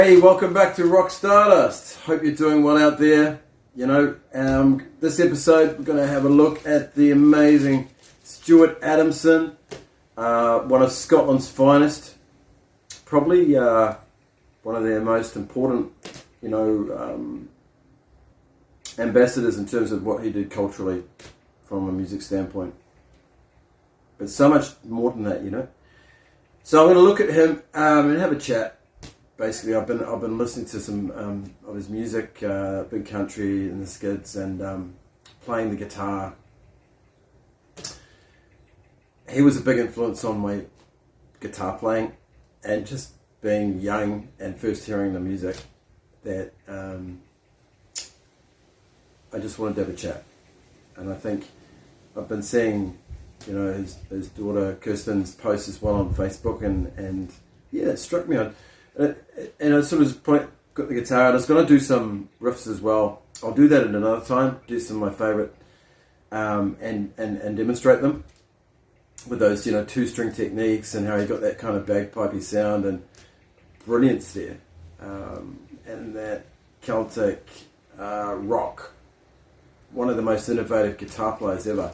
Hey, welcome back to Rock Stardust. Hope you're doing well out there. This episode we're going to have a look at the amazing Stuart Adamson, one of Scotland's finest, probably one of their most important, ambassadors in terms of what he did culturally from a music standpoint. But so much more than that, So I'm going to look at him and have a chat. Basically, I've been listening to some of his music, Big Country and the Skids, and playing the guitar. He was a big influence on my guitar playing, and just being young and first hearing the music, that I just wanted to have a chat. And I think I've been seeing, his daughter Kirsten's posts as well on Facebook, and yeah, it struck me on. And I sort of got the guitar out. I was going to do some riffs as well. I'll do that at another time. Do some of my favourite, and demonstrate them with those 2-string techniques, and how he got that kind of bagpipey sound and brilliance there, and that Celtic Rock, one of the most innovative guitar players ever.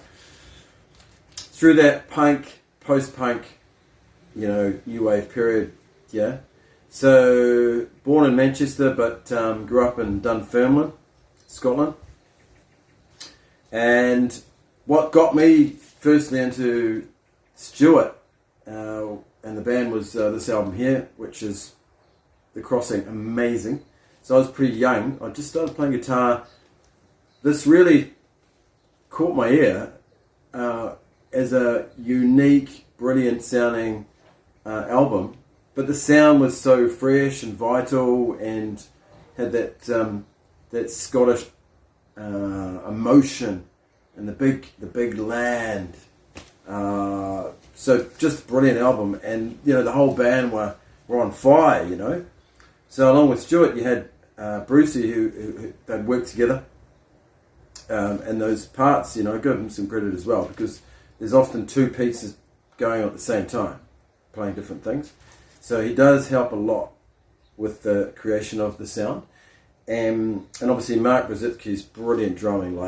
Through that punk, post-punk, new wave period, yeah. So, born in Manchester, but grew up in Dunfermline, Scotland. And what got me firstly into Stuart and the band was this album here, which is The Crossing, amazing. So I was pretty young. I just started playing guitar. This really caught my ear as a unique, brilliant sounding album. But the sound was so fresh and vital, and had that Scottish emotion, and the big land. So just a brilliant album, and the whole band were on fire, So along with Stuart, you had Brucey, who they'd worked together, and those parts, I give him some credit as well, because there's often two pieces going on at the same time, playing different things. So he does help a lot with the creation of the sound, and obviously Mark Brzezicki's brilliant drumming.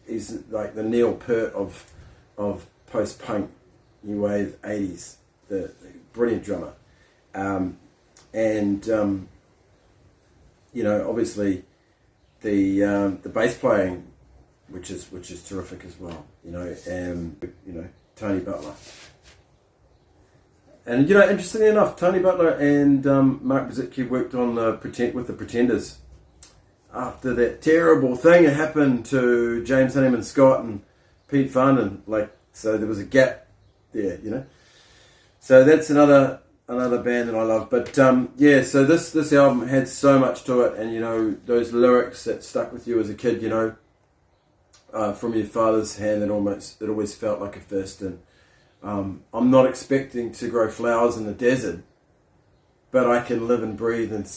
He's like the Neil Peart of post-punk, new wave 80s. The brilliant drummer, obviously the bass playing, which is terrific as well. Tony Butler. And interestingly enough, Tony Butler and Mark Brzezicki worked on with the Pretenders after that terrible thing that happened to James Honeyman Scott and Pete Farndon. So there was a gap there, So that's another band that I love. But so this album had so much to it, and those lyrics that stuck with you as a kid, from your father's hand, it always felt like a fist. And I'm not expecting to grow flowers in the desert, but I can live and breathe and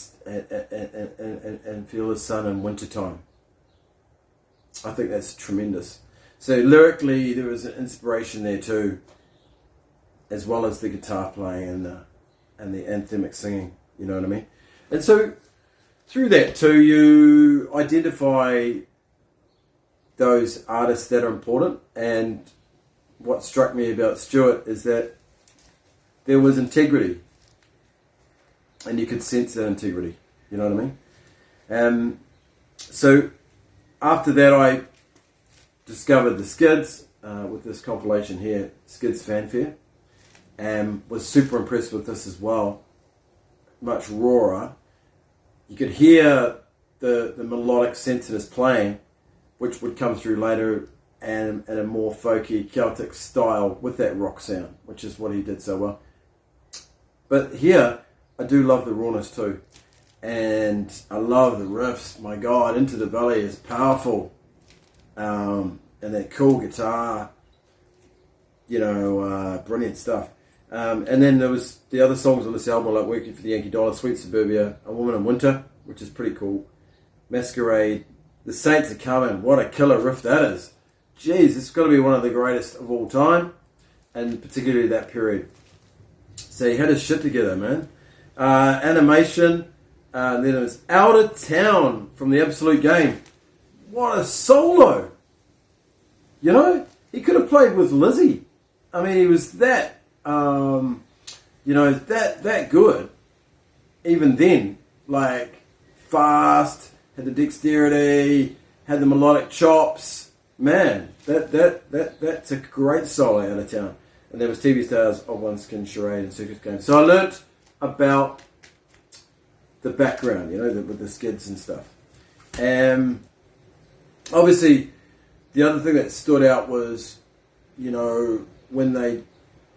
feel the sun in wintertime. I think that's tremendous. So lyrically, there was an inspiration there too, as well as the guitar playing and the anthemic singing. You know what I mean? And so through that too, you identify those artists that are important. And what struck me about Stuart is that there was integrity, and you could sense that integrity. You know what I mean? So after that, I discovered the Skids with this compilation here, Skids Fanfare, and was super impressed with this as well. Much rawer. You could hear the melodic sense in his playing, which would come through later, and a more folky Celtic style with that rock sound, which is what he did so well. But here, I do love the rawness too, and I love the riffs. My God, Into the Valley is powerful, and that cool guitar, brilliant stuff. And then there was the other songs on this album, like Working for the Yankee Dollar, Sweet Suburbia, A Woman in Winter, which is pretty cool, Masquerade, The Saints Are Coming. What a killer riff that is. Jeez, it's got to be one of the greatest of all time, and particularly that period. So he had his shit together, man. Animation. Then it was Out of Town from the Absolute Game. What a solo! You know, he could have played with Lizzie. I mean, he was that, that good. Even then, like, fast, had the dexterity, had the melodic chops. Man, that's a great solo, Out of Town. And there was TV stars of One Skin, Charade, and Circus Game. So I learnt about the background, with the skids and stuff. And obviously, the other thing that stood out was, when they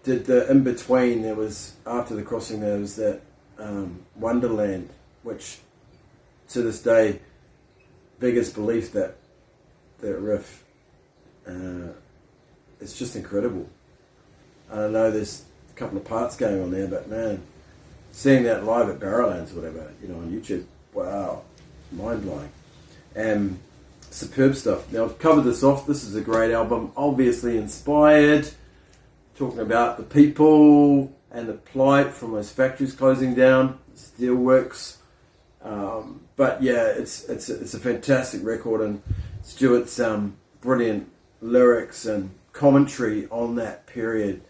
did the in-between, there was, after the crossing, there was that Wonderland, which to this day, biggest belief that riff, it's just incredible. I know there's a couple of parts going on there, but man, seeing that live at Barrowlands or whatever, on YouTube, wow, mind-blowing. And superb stuff. Now, I've covered this off. This is a great album, obviously inspired, talking about the people and the plight from those factories closing down, steelworks. But yeah, it's a fantastic record, and Stuart's brilliant lyrics and commentary on that period,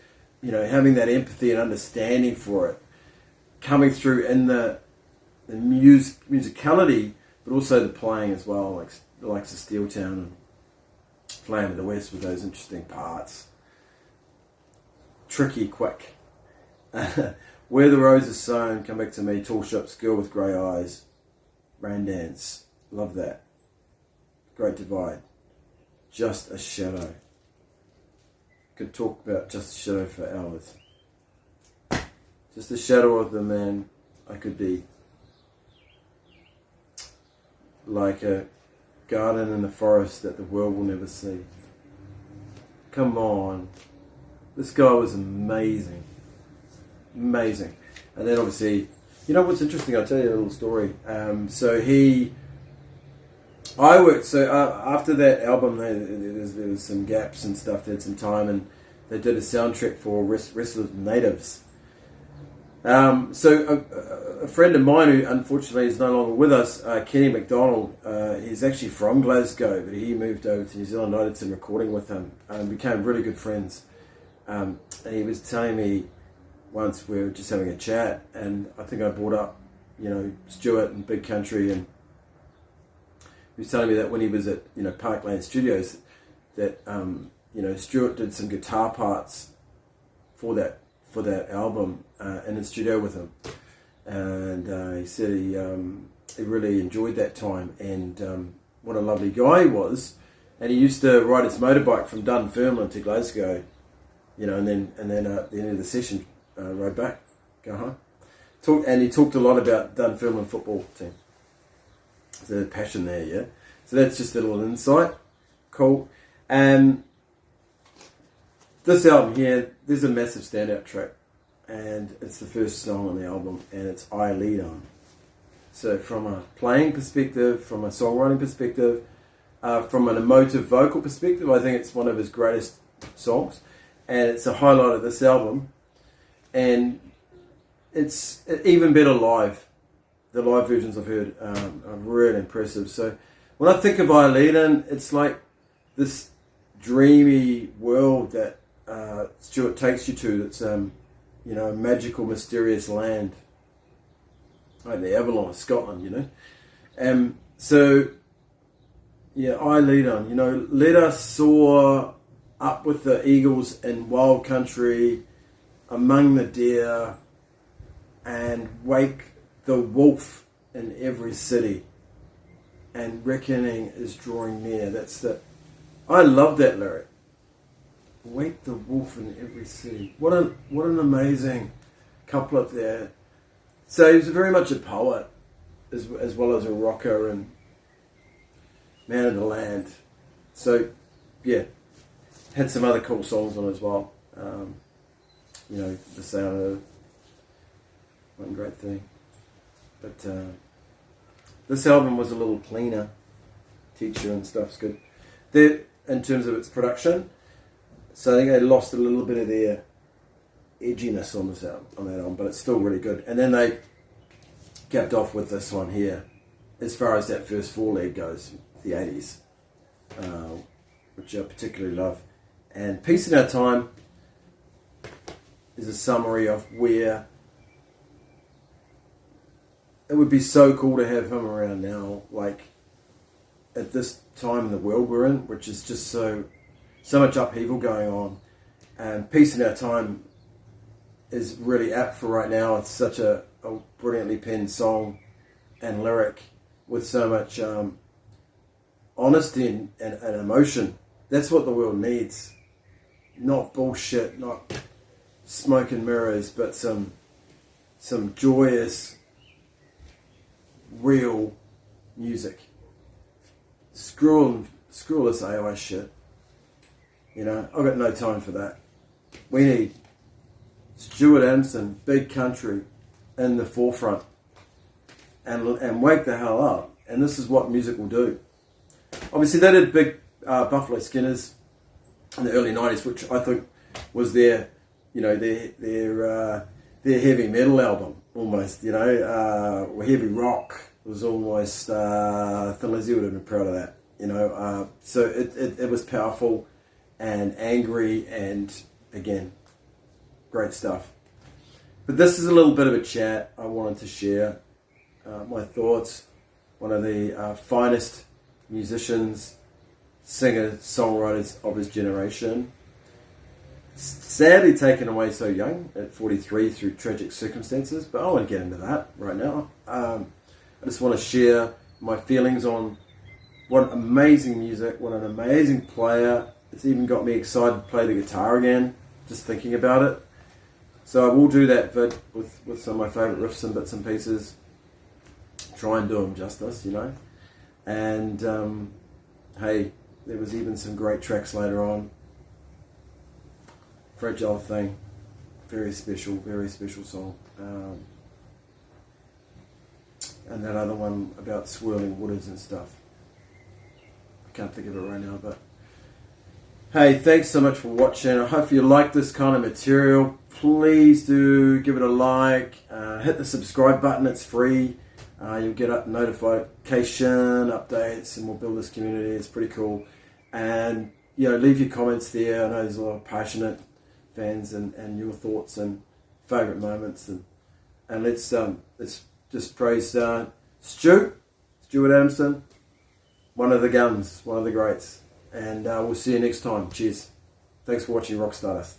having that empathy and understanding for it, coming through in the musicality, but also the playing as well, like the likes of Steeltown and Flame of the West with those interesting parts. Tricky, quick. Where the Rose is Sown, Come Back to Me, Tall Ships, Girl with Grey Eyes, Rain Dance, love that. Great Divide, Just a Shadow. Could talk about Just a Shadow for hours. Just a shadow of the man I could be. Like a garden in the forest that the world will never see. Come on. This guy was amazing. Amazing. And then obviously, what's interesting, I'll tell you a little story. After that album, there was some gaps and stuff, they had some time, and they did a soundtrack for Restless Natives. A friend of mine who unfortunately is no longer with us, Kenny McDonald, he's actually from Glasgow, but he moved over to New Zealand. I did some recording with him and became really good friends. And he was telling me once, we were just having a chat, and I think I brought up, Stuart and Big Country, and he was telling me that when he was at, Parkland Studios, that, Stuart did some guitar parts for that album in the studio with him, and he said he really enjoyed that time, and what a lovely guy he was. And he used to ride his motorbike from Dunfermline to Glasgow, and then at the end of the session rode back, go home. And he talked a lot about Dunfermline football team. So there's passion there, yeah. So that's just a little insight. Cool. And this album here, there's a massive standout track, and it's the first song on the album, and it's I Lead On. So from a playing perspective, from a songwriting perspective, from an emotive vocal perspective, I think it's one of his greatest songs, and it's a highlight of this album, and it's even better live. The live versions I've heard are really impressive. So when I think of I Lead On, it's like this dreamy world that Stuart takes you to. That's a magical, mysterious land, like the Avalon of Scotland, So yeah, I Lead On. Let us soar up with the eagles in wild country, among the deer, and wake the wolf in every city, and reckoning is drawing near. I love that lyric. Wake the wolf in every city. What an amazing couplet there. So he was very much a poet, as well as a rocker and man of the land. So yeah, had some other cool songs on as well. The Sound of One Great Thing. But this album was a little cleaner. Teacher and stuff's good. In terms of its production, so I think they lost a little bit of their edginess on that album, but it's still really good. And then they capped off with this one here, as far as that first 4 leg goes, the 80s, which I particularly love. And Peace in Our Time is a summary of where it would be so cool to have him around now, like at this time in the world we're in, which is just so much upheaval going on. And Peace in Our Time is really apt for right now. It's such a brilliantly penned song and lyric with so much honesty and emotion. That's what the world needs. Not bullshit, not smoke and mirrors, but some joyous, real music. Screw this AI shit. You know, I've got no time for that. We need Stuart Adamson, big country, in the forefront, and wake the hell up. And this is what music will do. Obviously, they did big Buffalo Skinners in the early 90s, which I think was their heavy metal album, almost, you know, or heavy rock was almost, Thin Lizzy would have been proud of that, you know, so it was powerful and angry and, again, great stuff. But this is a little bit of a chat I wanted to share, my thoughts. One of the finest musicians, singers, songwriters of his generation, sadly taken away so young at 43 through tragic circumstances, but I won't get into that right now. I just want to share my feelings on what amazing music, what an amazing player. It's even got me excited to play the guitar again, just thinking about it. So I will do that vid with some of my favourite riffs and bits and pieces. Try and do them justice, you know. And hey, there was even some great tracks later on. Fragile Thing, very special song. And that other one about swirling waters and stuff. I can't think of it right now, but hey, thanks so much for watching. I hope you like this kind of material. Please do give it a like, hit the subscribe button, it's free. You'll get up notification updates, and we'll build this community. It's pretty cool. And you know, leave your comments there. I know there's a lot of passionate fans and your thoughts and favourite moments, and let's just praise Stuart Adamson, one of the guns, one of the greats. And we'll see you next time. Cheers. Thanks for watching Rock Stardust.